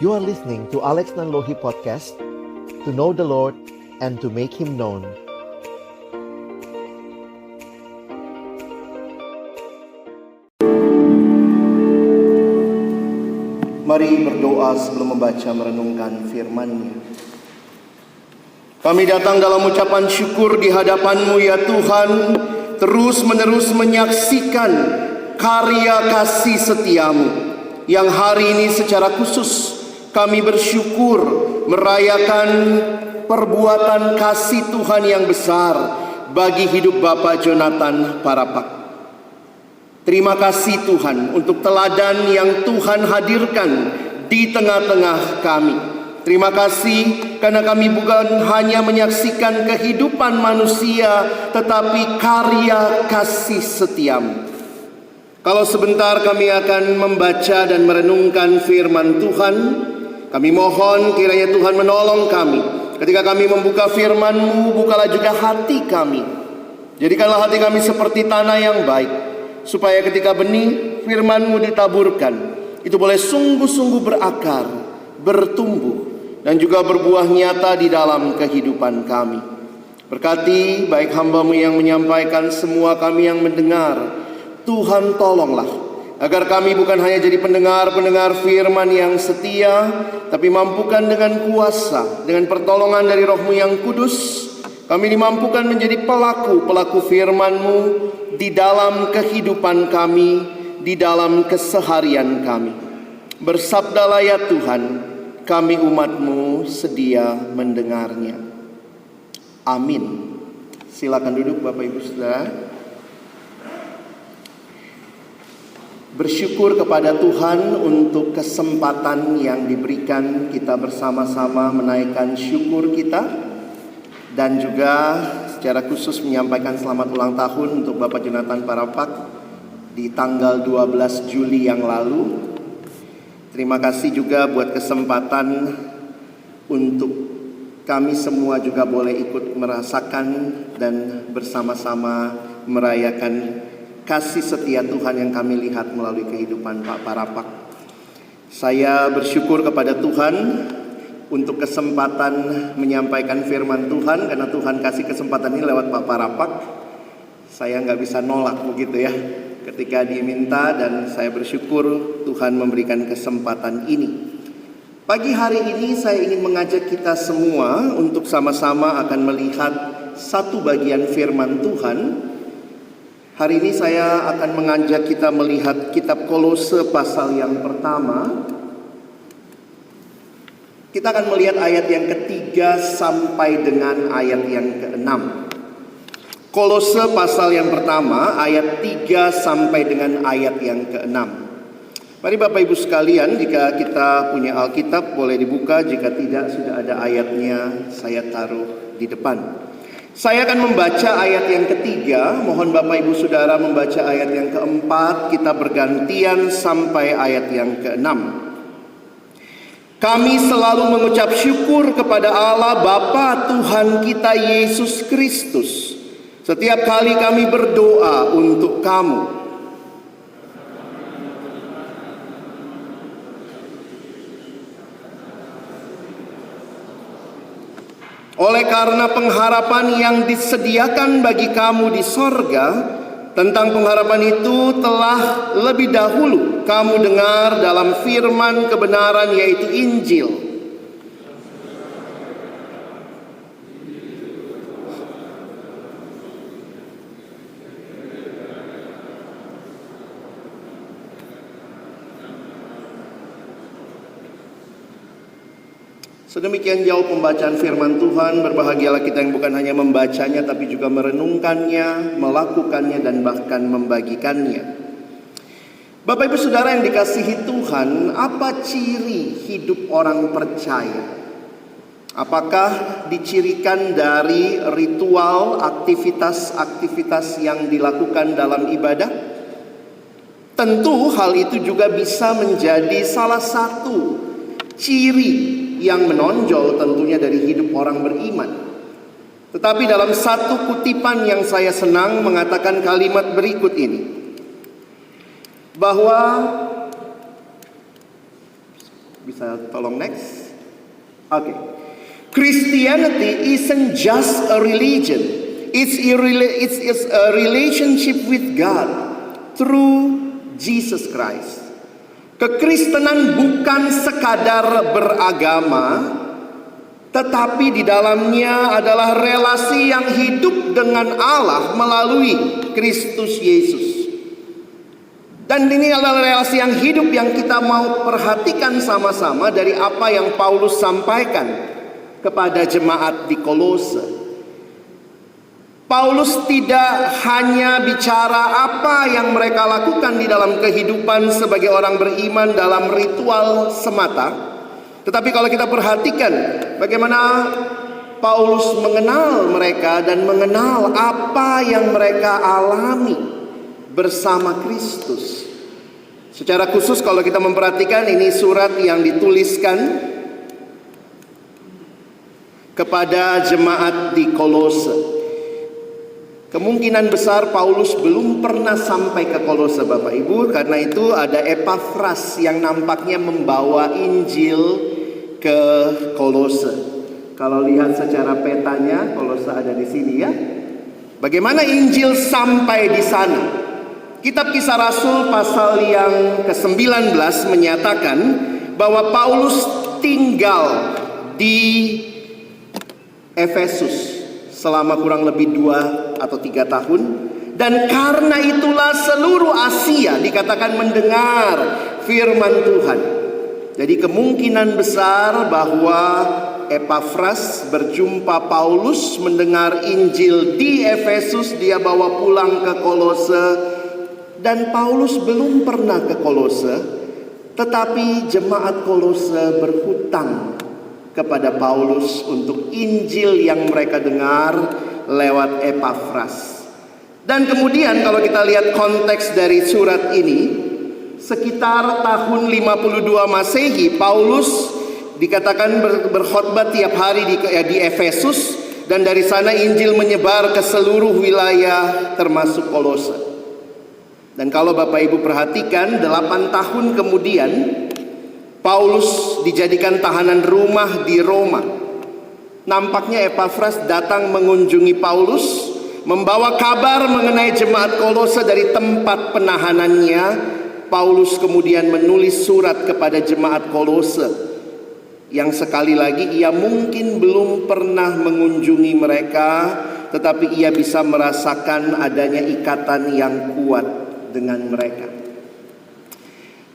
You are listening to Alex Nanlohi Podcast, to know the Lord and to make Him known. Mari berdoa sebelum membaca merenungkan firman-Nya. Kami datang dalam ucapan syukur di hadapan-Mu ya Tuhan, terus-menerus menyaksikan karya kasih setia-Mu, yang hari ini secara khusus kami bersyukur merayakan perbuatan kasih Tuhan yang besar bagi hidup Bapak Jonathan Parapak. Terima kasih Tuhan untuk teladan yang Tuhan hadirkan di tengah-tengah kami. Terima kasih karena kami bukan hanya menyaksikan kehidupan manusia, tetapi karya kasih setia-Mu. Kalau sebentar kami akan membaca dan merenungkan firman Tuhan, kami mohon kiranya Tuhan menolong kami. Ketika kami membuka firman-Mu, bukalah juga hati kami. Jadikanlah hati kami seperti tanah yang baik, supaya ketika benih firman-Mu ditaburkan, itu boleh sungguh-sungguh berakar, bertumbuh, dan juga berbuah nyata di dalam kehidupan kami. Berkati baik hamba-Mu yang menyampaikan, semua kami yang mendengar. Tuhan tolonglah, agar kami bukan hanya jadi pendengar-pendengar firman yang setia, tapi mampukan dengan kuasa, dengan pertolongan dari Roh-Mu yang kudus, kami dimampukan menjadi pelaku-pelaku firman-Mu di dalam kehidupan kami, di dalam keseharian kami. Bersabdalah ya Tuhan, kami umat-Mu sedia mendengarnya. Amin. Silakan duduk Bapak Ibu Saudara. Bersyukur kepada Tuhan untuk kesempatan yang diberikan kita bersama-sama menaikkan syukur kita, dan juga secara khusus menyampaikan selamat ulang tahun untuk Bapak Jonathan Parapak di tanggal 12 Juli yang lalu. Terima kasih juga buat kesempatan untuk kami semua juga boleh ikut merasakan dan bersama-sama merayakan kasih setia Tuhan yang kami lihat melalui kehidupan Pak Parapak. Saya bersyukur kepada Tuhan untuk kesempatan menyampaikan firman Tuhan, karena Tuhan kasih kesempatan ini lewat Pak Parapak. Saya nggak bisa nolak begitu ya ketika diminta, dan saya bersyukur Tuhan memberikan kesempatan ini. Pagi hari ini saya ingin mengajak kita semua untuk sama-sama akan melihat satu bagian firman Tuhan. Hari ini saya akan mengajak kita melihat kitab Kolose pasal yang pertama. Kita akan melihat ayat yang ketiga sampai dengan ayat yang keenam. Kolose pasal yang pertama, ayat 3 sampai dengan ayat yang keenam. Mari Bapak Ibu sekalian, jika kita punya Alkitab boleh dibuka, jika tidak sudah ada ayatnya saya taruh di depan. Saya akan membaca ayat yang ketiga, mohon Bapak Ibu Saudara membaca ayat yang keempat, kita bergantian sampai ayat yang keenam. Kami selalu mengucap syukur kepada Allah Bapa Tuhan kita Yesus Kristus setiap kali kami berdoa untuk kamu. Oleh karena pengharapan yang disediakan bagi kamu di sorga, tentang pengharapan itu telah lebih dahulu kamu dengar dalam firman kebenaran, yaitu Injil. Sedemikian jauh pembacaan firman Tuhan. Berbahagialah kita yang bukan hanya membacanya, tapi juga merenungkannya, melakukannya, dan bahkan membagikannya. Bapak Ibu Saudara yang dikasihi Tuhan, apa ciri hidup orang percaya? Apakah dicirikan dari ritual, aktivitas-aktivitas yang dilakukan dalam ibadah? Tentu hal itu juga bisa menjadi salah satu ciri yang menonjol tentunya dari hidup orang beriman. Tetapi dalam satu kutipan yang saya senang mengatakan kalimat berikut ini, bahwa Bisa tolong next? Oke. Christianity isn't just a religion. It's a relationship with God through Jesus Christ. Kekristenan bukan sekadar beragama, tetapi di dalamnya adalah relasi yang hidup dengan Allah melalui Kristus Yesus. Dan ini adalah relasi yang hidup yang kita mau perhatikan sama-sama dari apa yang Paulus sampaikan kepada jemaat di Kolose. Paulus tidak hanya bicara apa yang mereka lakukan di dalam kehidupan sebagai orang beriman dalam ritual semata. Tetapi kalau kita perhatikan bagaimana Paulus mengenal mereka dan mengenal apa yang mereka alami bersama Kristus. Secara khusus kalau kita memperhatikan, ini surat yang dituliskan kepada jemaat di Kolose. Kemungkinan besar Paulus belum pernah sampai ke Kolose, Bapak Ibu. Karena itu ada Epafras yang nampaknya membawa Injil ke Kolose. Kalau lihat secara petanya, Kolose ada di sini ya. Bagaimana Injil sampai di sana? Kitab Kisah Rasul pasal yang ke-19 menyatakan bahwa Paulus tinggal di Efesus selama kurang lebih 2 atau 3 tahun. Dan karena itulah seluruh Asia dikatakan mendengar firman Tuhan. Jadi kemungkinan besar bahwa Epafras berjumpa Paulus, mendengar Injil di Efesus, dia bawa pulang ke Kolose. Dan Paulus belum pernah ke Kolose, tetapi jemaat Kolose berhutang kepada Paulus untuk Injil yang mereka dengar lewat Epafras. Dan kemudian kalau kita lihat konteks dari surat ini, sekitar tahun 52 Masehi, Paulus dikatakan berkhotbah tiap hari di Efesus, dan dari sana Injil menyebar ke seluruh wilayah termasuk Kolose. Dan kalau Bapak Ibu perhatikan, 8 tahun kemudian Paulus dijadikan tahanan rumah di Roma. Nampaknya Epafras datang mengunjungi Paulus, membawa kabar mengenai jemaat Kolose dari tempat penahanannya. Paulus kemudian menulis surat kepada jemaat Kolose, yang sekali lagi ia mungkin belum pernah mengunjungi mereka, tetapi ia bisa merasakan adanya ikatan yang kuat dengan mereka.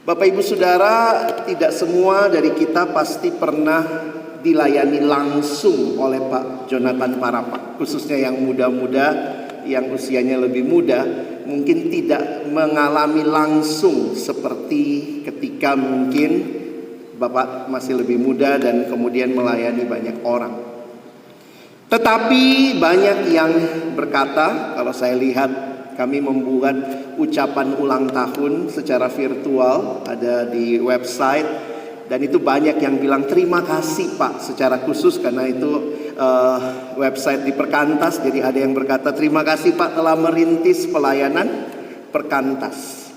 Bapak Ibu Saudara, tidak semua dari kita pasti pernah dilayani langsung oleh Pak Jonathan Parapak. Khususnya yang muda-muda, yang usianya lebih muda, mungkin tidak mengalami langsung seperti ketika mungkin Bapak masih lebih muda dan kemudian melayani banyak orang. Tetapi banyak yang berkata, kalau saya lihat kami membuat ucapan ulang tahun secara virtual, ada di website, dan itu banyak yang bilang terima kasih Pak secara khusus, karena itu website di Perkantas. Jadi ada yang berkata terima kasih Pak telah merintis pelayanan Perkantas.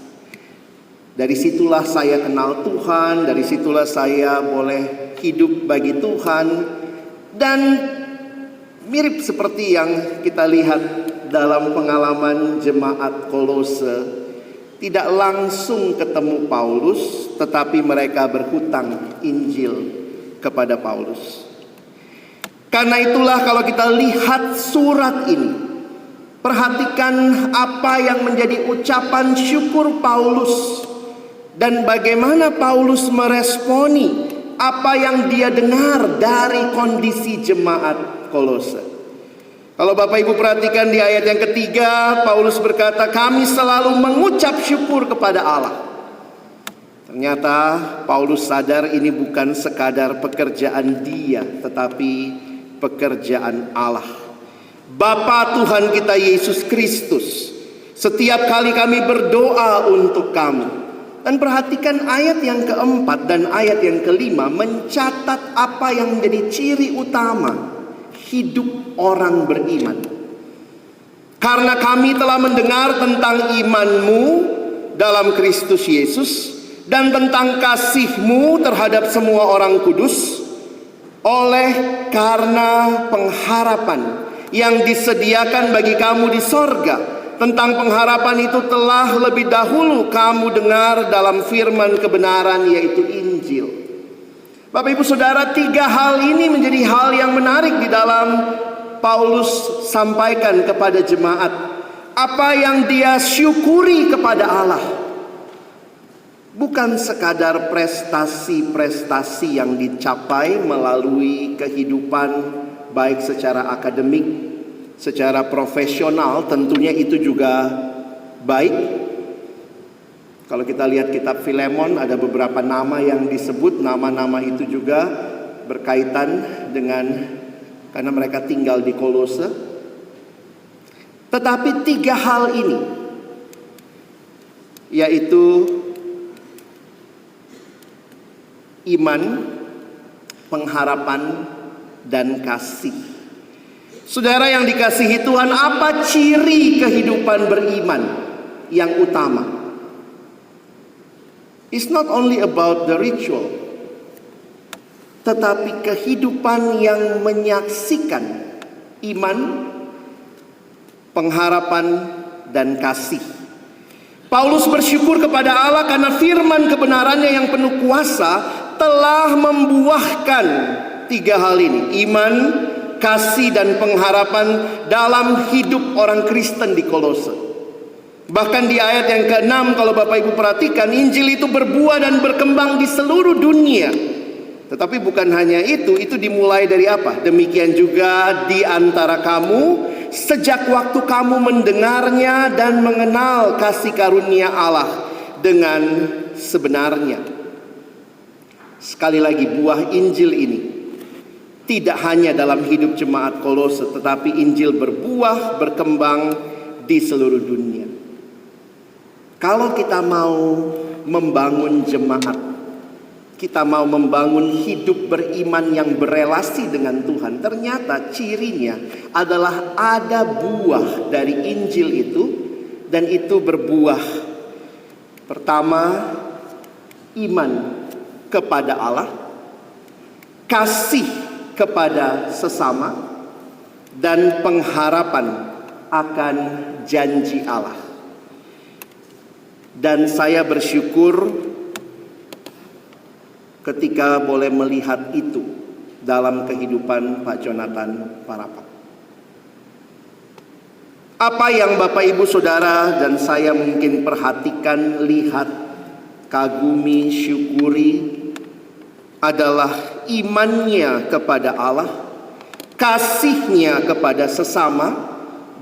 Dari situlah saya kenal Tuhan, dari situlah saya boleh hidup bagi Tuhan. Dan mirip seperti yang kita lihat dalam pengalaman jemaat Kolose, tidak langsung ketemu Paulus, tetapi mereka berhutang Injil kepada Paulus. Karena itulah kalau kita lihat surat ini, perhatikan apa yang menjadi ucapan syukur Paulus dan bagaimana Paulus meresponi apa yang dia dengar dari kondisi jemaat Kolose. Kalau Bapak Ibu perhatikan di ayat yang ketiga, Paulus berkata, kami selalu mengucap syukur kepada Allah. Ternyata Paulus sadar ini bukan sekadar pekerjaan dia, tetapi pekerjaan Allah. Bapa Tuhan kita Yesus Kristus, setiap kali kami berdoa untuk kamu. Dan perhatikan ayat yang keempat dan ayat yang kelima mencatat apa yang menjadi ciri utama hidup orang beriman. Karena kami telah mendengar tentang imanmu dalam Kristus Yesus dan tentang kasih-Mu terhadap semua orang kudus, oleh karena pengharapan yang disediakan bagi kamu di sorga. Tentang pengharapan itu telah lebih dahulu kamu dengar dalam firman kebenaran, yaitu Injil. Bapak Ibu Saudara, 3 hal ini menjadi hal yang menarik di dalam Paulus sampaikan kepada jemaat. Apa yang dia syukuri kepada Allah, bukan sekadar prestasi-prestasi yang dicapai melalui kehidupan, baik secara akademik, secara profesional, tentunya itu juga baik. Kalau kita lihat kitab Filemon, ada beberapa nama yang disebut. Nama-nama itu juga berkaitan dengan, karena mereka tinggal di Kolose. Tetapi 3 hal ini, yaitu iman, pengharapan, dan kasih. Saudara yang dikasihi Tuhan, apa ciri kehidupan beriman yang utama? It's not only about the ritual, tetapi kehidupan yang menyaksikan iman, pengharapan, dan kasih. Paulus bersyukur kepada Allah karena firman kebenarannya yang penuh kuasa telah membuahkan 3 hal ini: iman, kasih, dan pengharapan dalam hidup orang Kristen di Kolose. Bahkan di ayat yang ke-6, kalau Bapak Ibu perhatikan, Injil itu berbuah dan berkembang di seluruh dunia. Tetapi bukan hanya itu dimulai dari apa? Demikian juga di antara kamu, sejak waktu kamu mendengarnya dan mengenal kasih karunia Allah dengan sebenarnya. Sekali lagi, buah Injil ini tidak hanya dalam hidup jemaat Kolose, tetapi Injil berbuah, berkembang di seluruh dunia. Kalau kita mau membangun jemaat, kita mau membangun hidup beriman yang berelasi dengan Tuhan, ternyata cirinya adalah ada buah dari Injil itu, dan itu berbuah. Pertama, iman kepada Allah, kasih kepada sesama, dan pengharapan akan janji Allah. Dan saya bersyukur ketika boleh melihat itu dalam kehidupan Pak Jonathan Parapak. Apa yang Bapak Ibu Saudara dan saya mungkin perhatikan, lihat, kagumi, syukuri adalah imannya kepada Allah, kasihnya kepada sesama,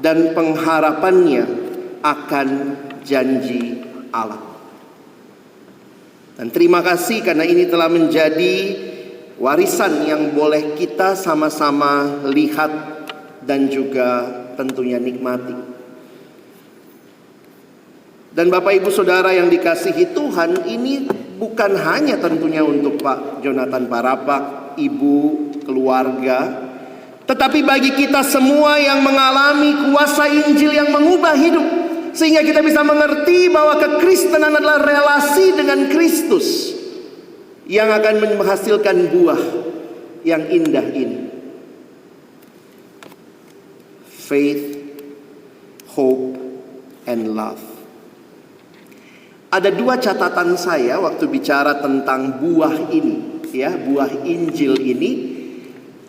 dan pengharapannya akan janji Allah. Dan terima kasih karena ini telah menjadi warisan yang boleh kita sama-sama lihat dan juga tentunya nikmati. Dan Bapak Ibu Saudara yang dikasihi Tuhan, ini bukan hanya tentunya untuk Pak Jonathan Parapak, ibu, keluarga, tetapi bagi kita semua yang mengalami kuasa Injil yang mengubah hidup, sehingga kita bisa mengerti bahwa kekristenan adalah relasi dengan Kristus yang akan menghasilkan buah yang indah ini. Faith, hope, and love. Ada 2 catatan saya waktu bicara tentang buah ini, ya, buah Injil ini.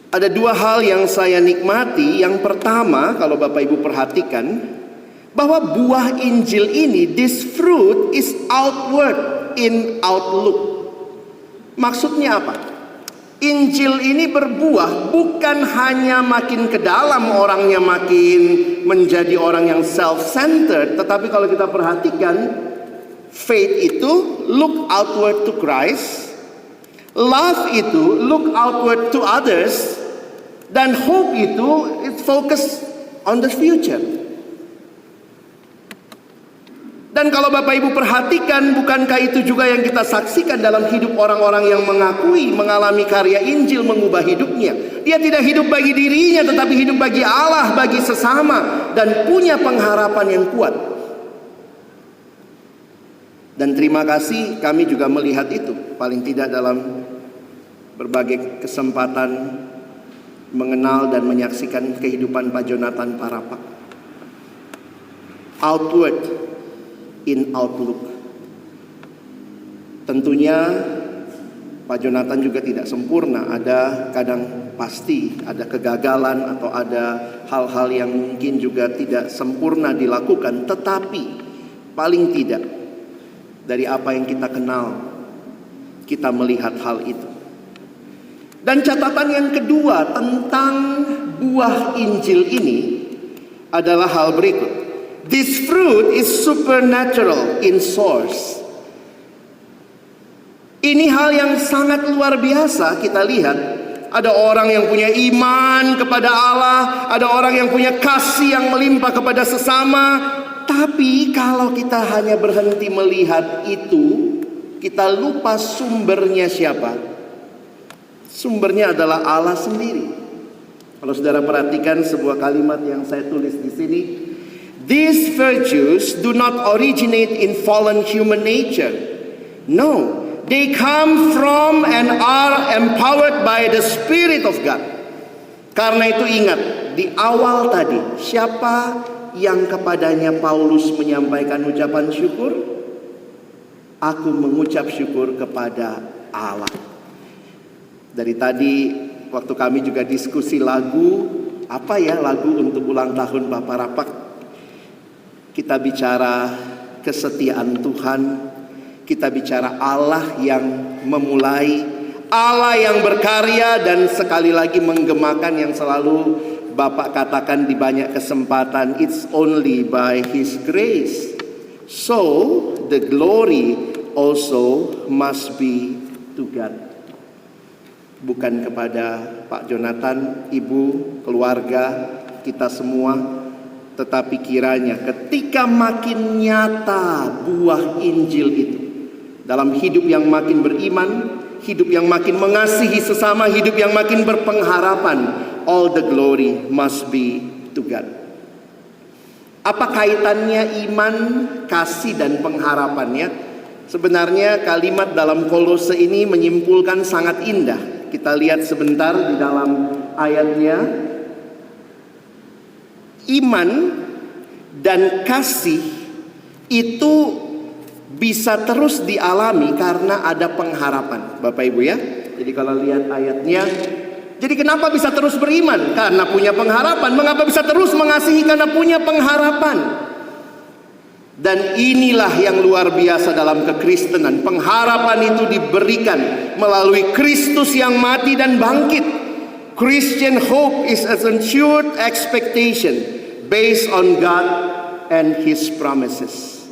Ada 2 hal yang saya nikmati. Yang pertama, kalau Bapak Ibu perhatikan, bahwa buah Injil ini, this fruit is outward in outlook. Maksudnya apa? Injil ini berbuah bukan hanya makin ke dalam orangnya makin menjadi orang yang self-centered, tetapi kalau kita perhatikan, faith itu look outward to Christ, love itu look outward to others, dan hope itu it focus on the future. Dan kalau Bapak Ibu perhatikan, bukankah itu juga yang kita saksikan dalam hidup orang-orang yang mengakui mengalami karya Injil mengubah hidupnya. Dia tidak hidup bagi dirinya, tetapi hidup bagi Allah, bagi sesama, dan punya pengharapan yang kuat. Dan terima kasih kami juga melihat itu, paling tidak dalam berbagai kesempatan mengenal dan menyaksikan kehidupan Pak Jonathan Parapak. Outward in outlook. Tentunya Pak Jonathan juga tidak sempurna, ada kadang pasti ada kegagalan atau ada hal-hal yang mungkin juga tidak sempurna dilakukan, tetapi paling tidak dari apa yang kita kenal, kita melihat hal itu. Dan catatan yang kedua tentang buah Injil ini adalah hal berikut. This fruit is supernatural in source. Ini hal yang sangat luar biasa kita lihat. Ada orang yang punya iman kepada Allah, ada orang yang punya kasih yang melimpah kepada sesama. Tapi kalau kita hanya berhenti melihat itu, kita lupa sumbernya siapa? Sumbernya adalah Allah sendiri. Kalau saudara perhatikan sebuah kalimat yang saya tulis di sini, these virtues do not originate in fallen human nature. No, they come from and are empowered by the Spirit of God. Karena itu ingat, di awal tadi, siapa yang kepadanya Paulus menyampaikan ucapan syukur? Aku mengucap syukur kepada Allah. Dari tadi waktu kami juga diskusi lagu, apa ya lagu untuk ulang tahun Pak Parapak, kita bicara kesetiaan Tuhan, kita bicara Allah yang memulai, Allah yang berkarya, dan sekali lagi menggemakan yang selalu Bapak katakan di banyak kesempatan, it's only by His grace. So the glory also must be to God. Bukan kepada Pak Jonathan, ibu, keluarga, kita semua, tetapi kiranya ketika makin nyata buah Injil itu dalam hidup yang makin beriman, hidup yang makin mengasihi sesama, hidup yang makin berpengharapan, all the glory must be to God. Apa kaitannya iman, kasih, dan pengharapannya? Sebenarnya kalimat dalam Kolose ini menyimpulkan sangat indah. Kita lihat sebentar di dalam ayatnya. Iman dan kasih itu bisa terus dialami karena ada pengharapan, Bapak Ibu ya. Jadi kalau lihat ayatnya, jadi kenapa bisa terus beriman? Karena punya pengharapan. Mengapa bisa terus mengasihi? Karena punya pengharapan. Dan inilah yang luar biasa dalam kekristenan. Pengharapan itu diberikan melalui Kristus yang mati dan bangkit. Christian hope is an assured expectation based on God and His promises.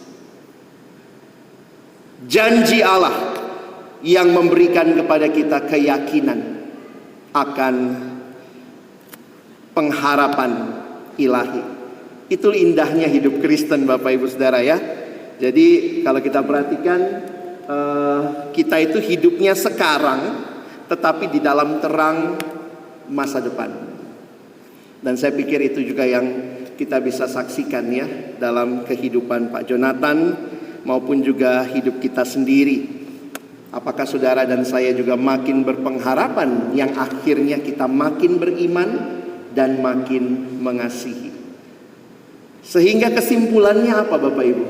Janji Allah yang memberikan kepada kita keyakinan akan pengharapan ilahi. Itu indahnya hidup Kristen, Bapak Ibu Saudara ya. Jadi kalau kita perhatikan, kita itu hidupnya sekarang, tetapi di dalam terang masa depan. Dan saya pikir itu juga yang kita bisa saksikan ya dalam kehidupan Pak Jonathan maupun juga hidup kita sendiri. Apakah saudara dan saya juga makin berpengharapan yang akhirnya kita makin beriman dan makin mengasihi. Sehingga kesimpulannya apa Bapak Ibu?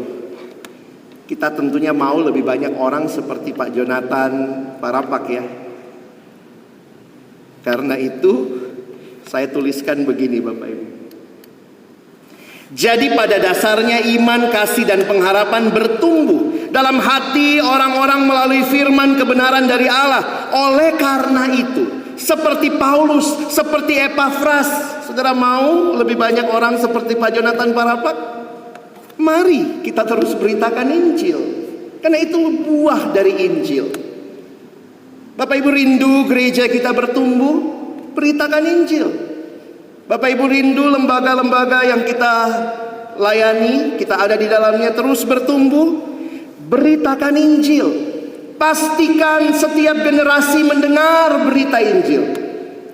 Kita tentunya mau lebih banyak orang seperti Pak Jonathan Parapak ya. Karena itu saya tuliskan begini Bapak Ibu. Jadi pada dasarnya iman, kasih, dan pengharapan bertumbuh dalam hati orang-orang melalui firman kebenaran dari Allah. Oleh karena itu, seperti Paulus, seperti Epafras, saudara mau lebih banyak orang seperti Pak Jonathan Parapak? Mari kita terus beritakan Injil, karena itu buah dari Injil. Bapak Ibu rindu gereja kita bertumbuh, beritakan Injil. Bapak Ibu rindu lembaga-lembaga yang kita layani, kita ada di dalamnya terus bertumbuh, beritakan Injil. Pastikan setiap generasi mendengar berita Injil,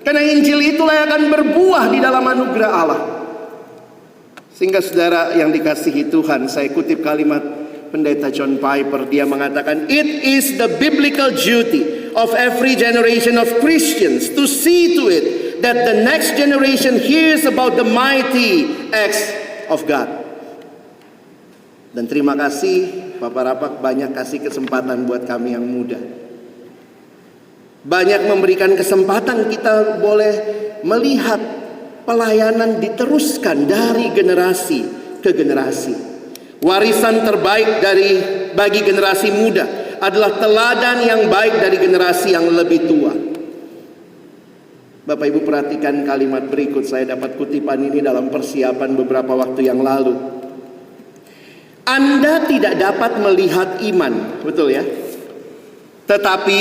karena Injil itulah yang akan berbuah di dalam anugerah Allah. Sehingga saudara yang dikasihi Tuhan, saya kutip kalimat Pendeta John Piper, dia mengatakan, "It is the biblical duty of every generation of Christians to see to it that the next generation hears about the mighty acts of God." Dan terima kasih Bapak Rapak banyak kasih kesempatan buat kami yang muda. Banyak memberikan kesempatan kita boleh melihat pelayanan diteruskan dari generasi ke generasi. Warisan terbaik bagi generasi muda adalah teladan yang baik dari generasi yang lebih tua. Bapak Ibu perhatikan kalimat berikut, saya dapat kutipan ini dalam persiapan beberapa waktu yang lalu. Anda tidak dapat melihat iman, betul ya? Tetapi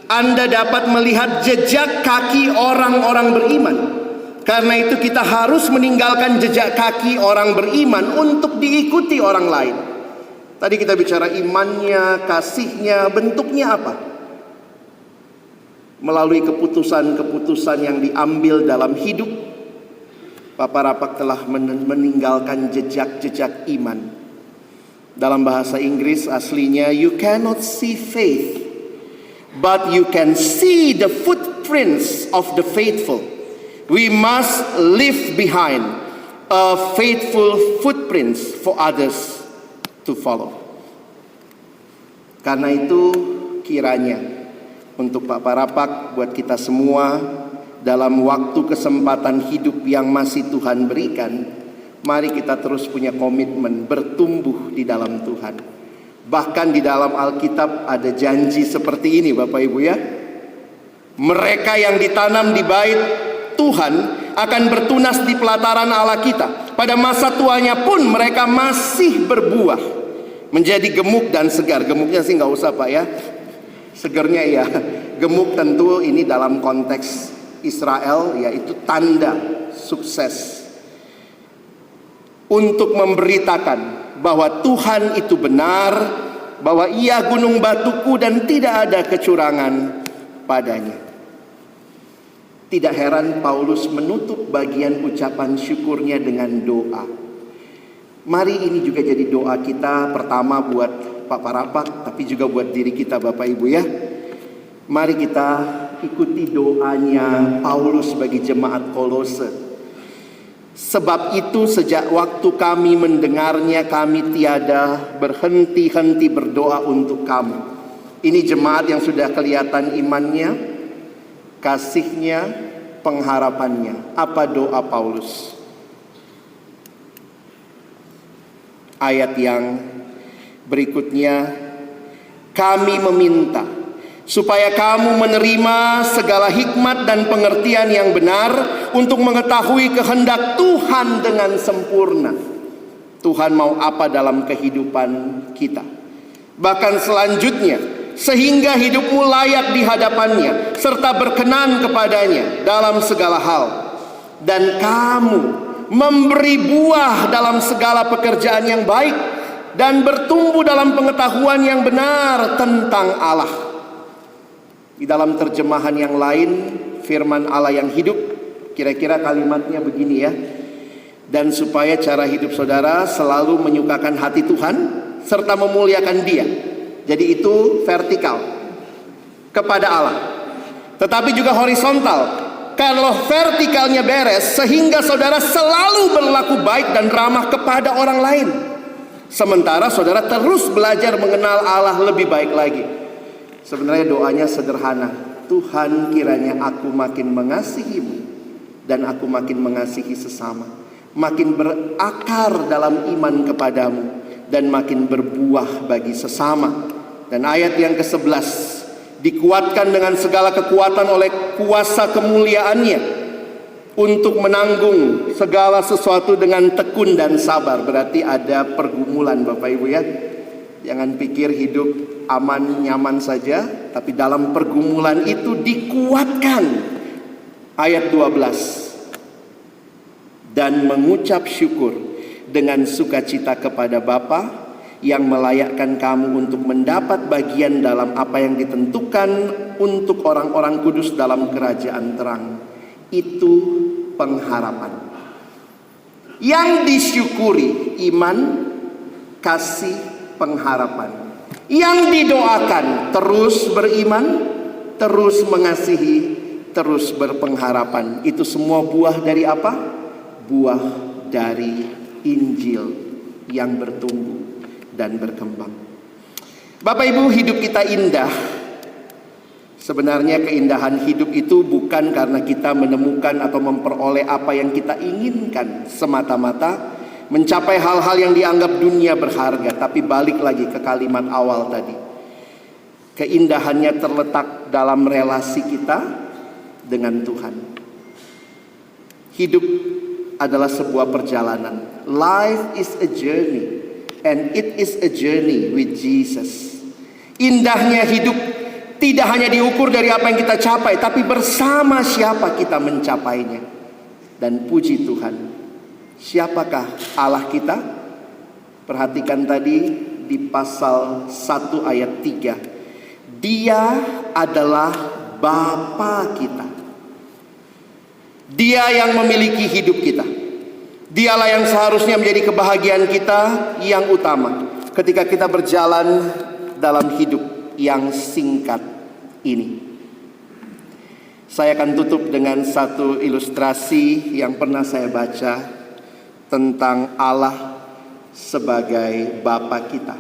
Anda dapat melihat jejak kaki orang-orang beriman. Karena itu kita harus meninggalkan jejak kaki orang beriman untuk diikuti orang lain. Tadi kita bicara imannya, kasihnya, bentuknya apa? Melalui keputusan-keputusan yang diambil dalam hidup, Bapak Rapak telah meninggalkan jejak-jejak iman. Dalam bahasa Inggris aslinya, you cannot see faith, but you can see the footprints of the faithful. We must leave behind a faithful footprints for others to follow. Karena itu kiranya untuk Pak Parapak, buat kita semua dalam waktu kesempatan hidup yang masih Tuhan berikan, mari kita terus punya komitmen bertumbuh di dalam Tuhan. Bahkan di dalam Alkitab ada janji seperti ini Bapak Ibu ya. Mereka yang ditanam di bait Tuhan akan bertunas di pelataran Allah kita. Pada masa tuanya pun mereka masih berbuah, menjadi gemuk dan segar. Gemuknya sih nggak usah Pak ya, segernya ya. Gemuk tentu ini dalam konteks Israel, yaitu tanda sukses. Untuk memberitakan bahwa Tuhan itu benar, bahwa Ia gunung batuku dan tidak ada kecurangan padanya. Tidak heran Paulus menutup bagian ucapan syukurnya dengan doa. Mari ini juga jadi doa kita, pertama buat Pak Parapak, tapi juga buat diri kita Bapak Ibu ya. Mari kita ikuti doanya Paulus bagi jemaat Kolose. Sebab itu sejak waktu kami mendengarnya, kami tiada berhenti-henti berdoa untuk kamu. Ini jemaat yang sudah kelihatan imannya, kasihnya, pengharapannya. Apa doa Paulus? Ayat yang berikutnya, kami meminta supaya kamu menerima segala hikmat dan pengertian yang benar untuk mengetahui kehendak Tuhan dengan sempurna. Tuhan mau apa dalam kehidupan kita? Bahkan selanjutnya, sehingga hidupmu layak di hadapannya serta berkenan kepadanya dalam segala hal, dan kamu memberi buah dalam segala pekerjaan yang baik dan bertumbuh dalam pengetahuan yang benar tentang Allah. Di dalam terjemahan yang lain, firman Allah yang hidup, kira-kira kalimatnya begini ya. Dan supaya cara hidup saudara selalu menyukakan hati Tuhan serta memuliakan Dia. Jadi itu vertikal kepada Allah, tetapi juga horizontal. Kalau vertikalnya beres, sehingga saudara selalu berlaku baik dan ramah kepada orang lain, sementara saudara terus belajar mengenal Allah lebih baik lagi. Sebenarnya doanya sederhana. Tuhan, kiranya aku makin mengasihimu dan aku makin mengasihi sesama, makin berakar dalam iman kepadamu dan makin berbuah bagi sesama. Dan ayat yang ke-11, dikuatkan dengan segala kekuatan oleh kuasa kemuliaannya untuk menanggung segala sesuatu dengan tekun dan sabar. Berarti ada pergumulan Bapak Ibu ya. Jangan pikir hidup aman nyaman saja, tapi dalam pergumulan itu dikuatkan. Ayat 12, dan mengucap syukur dengan sukacita kepada Bapa yang melayakkan kamu untuk mendapat bagian dalam apa yang ditentukan untuk orang-orang kudus dalam kerajaan terang. Itu pengharapan. Yang disyukuri iman, kasih, pengharapan. Yang didoakan terus beriman, terus mengasihi, terus berpengharapan. Itu semua buah dari apa? Buah dari Injil yang bertumbuh dan berkembang. Bapak Ibu, hidup kita indah. Sebenarnya keindahan hidup itu bukan karena kita menemukan atau memperoleh apa yang kita inginkan semata-mata, mencapai hal-hal yang dianggap dunia berharga. Tapi balik lagi ke kalimat awal tadi, keindahannya terletak dalam relasi kita dengan Tuhan. Hidup adalah sebuah perjalanan. Life is a journey, and it is a journey with Jesus. Indahnya hidup tidak hanya diukur dari apa yang kita capai, tapi bersama siapa kita mencapainya. Dan puji Tuhan, siapakah Allah kita? Perhatikan tadi di pasal 1 ayat 3. Dia adalah Bapa kita. Dia yang memiliki hidup kita. Dialah yang seharusnya menjadi kebahagiaan kita yang utama ketika kita berjalan dalam hidup yang singkat ini. Saya akan tutup dengan satu ilustrasi yang pernah saya baca tentang Allah sebagai Bapa kita.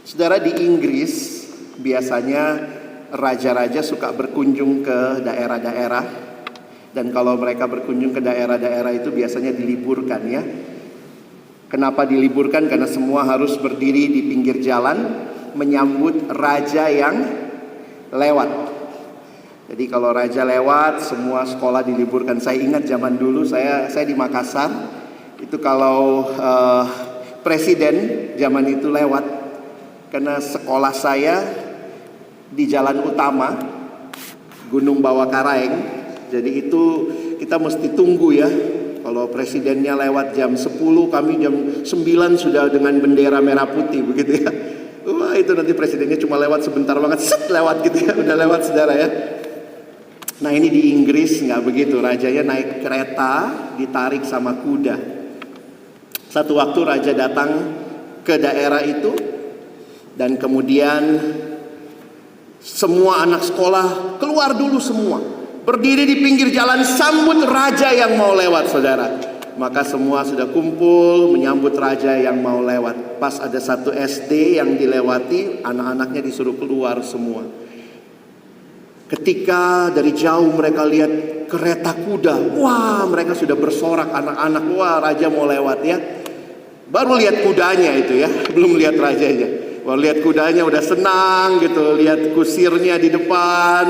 Saudara, di Inggris biasanya raja-raja suka berkunjung ke daerah-daerah, dan kalau mereka berkunjung ke daerah-daerah itu biasanya diliburkan ya. Kenapa diliburkan? Karena semua harus berdiri di pinggir jalan menyambut raja yang lewat. Jadi kalau raja lewat, semua sekolah diliburkan. Saya ingat zaman dulu saya di Makassar, itu kalau presiden zaman itu lewat, karena sekolah saya di jalan utama Gunung Bawah Karaeng, jadi itu kita mesti tunggu ya. Kalau presidennya lewat jam 10, kami jam 9 sudah dengan bendera merah putih begitu ya. Wah, itu nanti presidennya cuma lewat sebentar banget, set lewat gitu ya, udah lewat saudara ya. Nah, ini di Inggris nggak begitu, rajanya naik kereta ditarik sama kuda. Satu waktu raja datang ke daerah itu, dan kemudian semua anak sekolah keluar dulu semua, berdiri di pinggir jalan sambut raja yang mau lewat saudara. Maka semua sudah kumpul menyambut raja yang mau lewat. Pas ada satu SD yang dilewati, anak-anaknya disuruh keluar semua. Ketika dari jauh mereka lihat kereta kuda, wah mereka sudah bersorak anak-anak, wah raja mau lewat ya. Baru lihat kudanya itu ya, belum lihat rajanya. Wah, lihat kudanya udah senang gitu, lihat kusirnya di depan,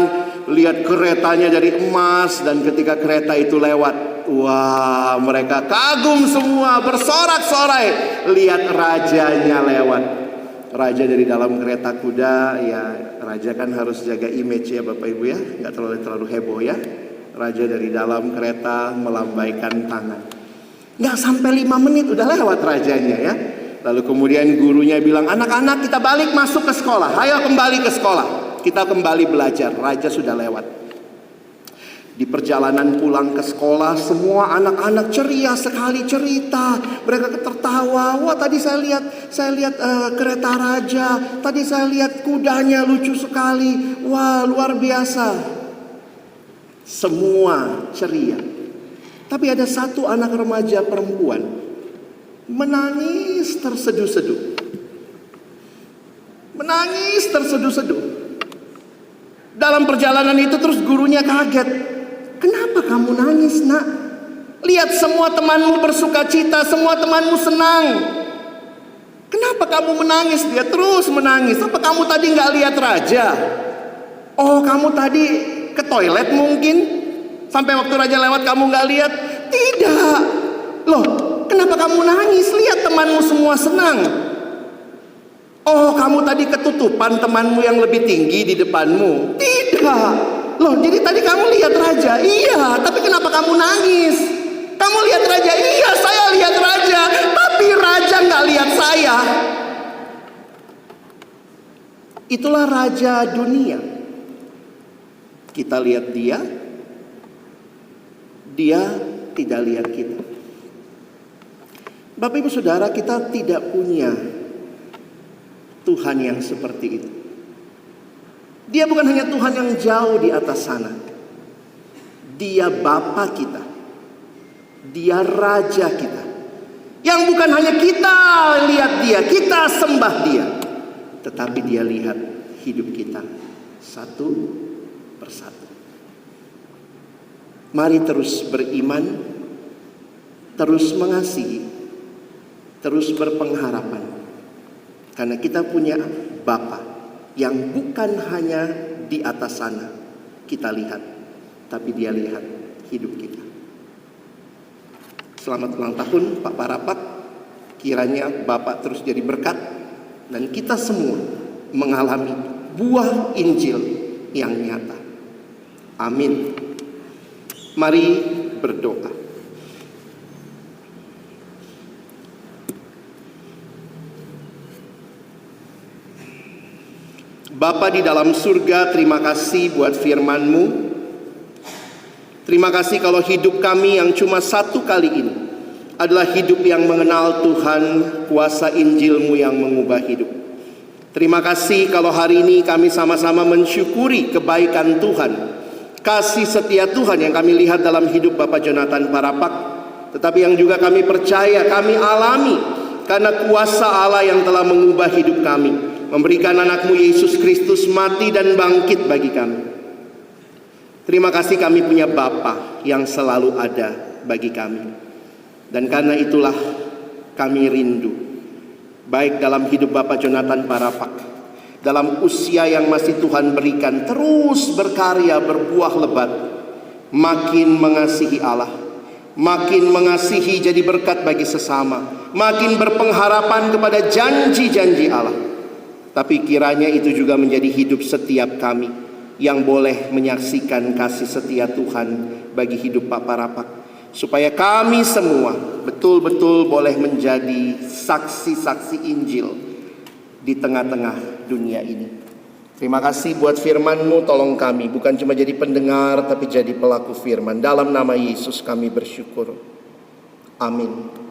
lihat keretanya dari emas, dan ketika kereta itu lewat, wah mereka kagum semua, bersorak-sorai lihat rajanya lewat. Raja dari dalam kereta kuda, ya raja kan harus jaga image ya Bapak Ibu ya, nggak terlalu heboh ya. Raja dari dalam kereta melambaikan tangan. Nggak sampai 5 menit udah lewat rajanya ya. Lalu kemudian gurunya bilang, anak-anak kita balik masuk ke sekolah. Ayo kembali ke sekolah. Kita kembali belajar. Raja sudah lewat. Di perjalanan pulang ke sekolah, semua anak-anak ceria sekali cerita. Mereka tertawa. Wah, tadi saya lihat kereta raja. Tadi saya lihat kudanya lucu sekali. Wah, luar biasa. Semua ceria. Tapi ada satu anak remaja perempuan menangis terseduh-seduh. Menangis terseduh-seduh. Dalam perjalanan itu terus gurunya kaget. Kenapa kamu nangis, nak? Lihat semua temanmu bersuka cita, semua temanmu senang. Kenapa kamu menangis? Dia terus menangis. Apa kamu tadi nggak lihat raja? Oh, kamu tadi ke toilet mungkin? Sampai waktu raja lewat kamu nggak lihat? Tidak. Loh, kenapa kamu nangis? Lihat temanmu semua senang. Oh, kamu tadi ketutupan temanmu yang lebih tinggi di depanmu? Tidak. Loh, jadi tadi kamu lihat raja? Iya, tapi kenapa kamu nangis? Kamu lihat raja? Iya, saya lihat raja. Tapi raja nggak lihat saya. Itulah raja dunia. Kita lihat dia, dia tidak lihat kita. Bapak Ibu Saudara, kita tidak punya Tuhan yang seperti itu. Dia bukan hanya Tuhan yang jauh di atas sana. Dia Bapa kita. Dia Raja kita. Yang bukan hanya kita lihat dia, kita sembah dia, tetapi dia lihat hidup kita satu persatu. Mari terus beriman, terus mengasihi, terus berpengharapan. Karena kita punya Bapa yang bukan hanya di atas sana kita lihat, tapi dia lihat hidup kita. Selamat ulang tahun Pak Parapak. Kiranya Bapak terus jadi berkat dan kita semua mengalami buah Injil yang nyata. Amin. Mari berdoa. Bapa di dalam surga, terima kasih buat firman-Mu. Terima kasih kalau hidup kami yang cuma satu kali ini adalah hidup yang mengenal Tuhan, kuasa Injil-Mu yang mengubah hidup. Terima kasih kalau hari ini kami sama-sama mensyukuri kebaikan Tuhan, kasih setia Tuhan yang kami lihat dalam hidup Bapak Jonathan Parapak, tetapi yang juga kami percaya, kami alami karena kuasa Allah yang telah mengubah hidup kami, memberikan anak-Mu Yesus Kristus mati dan bangkit bagi kami. Terima kasih kami punya Bapa yang selalu ada bagi kami. Dan karena itulah kami rindu, baik dalam hidup Bapak Jonathan Parapak, dalam usia yang masih Tuhan berikan, terus berkarya berbuah lebat, makin mengasihi Allah, makin mengasihi jadi berkat bagi sesama, makin berpengharapan kepada janji-janji Allah. Tapi kiranya itu juga menjadi hidup setiap kami yang boleh menyaksikan kasih setia Tuhan bagi hidup Pak Parapak, supaya kami semua betul-betul boleh menjadi saksi-saksi Injil di tengah-tengah dunia ini. Terima kasih buat firman-Mu, tolong kami bukan cuma jadi pendengar tapi jadi pelaku firman. Dalam nama Yesus kami bersyukur. Amin.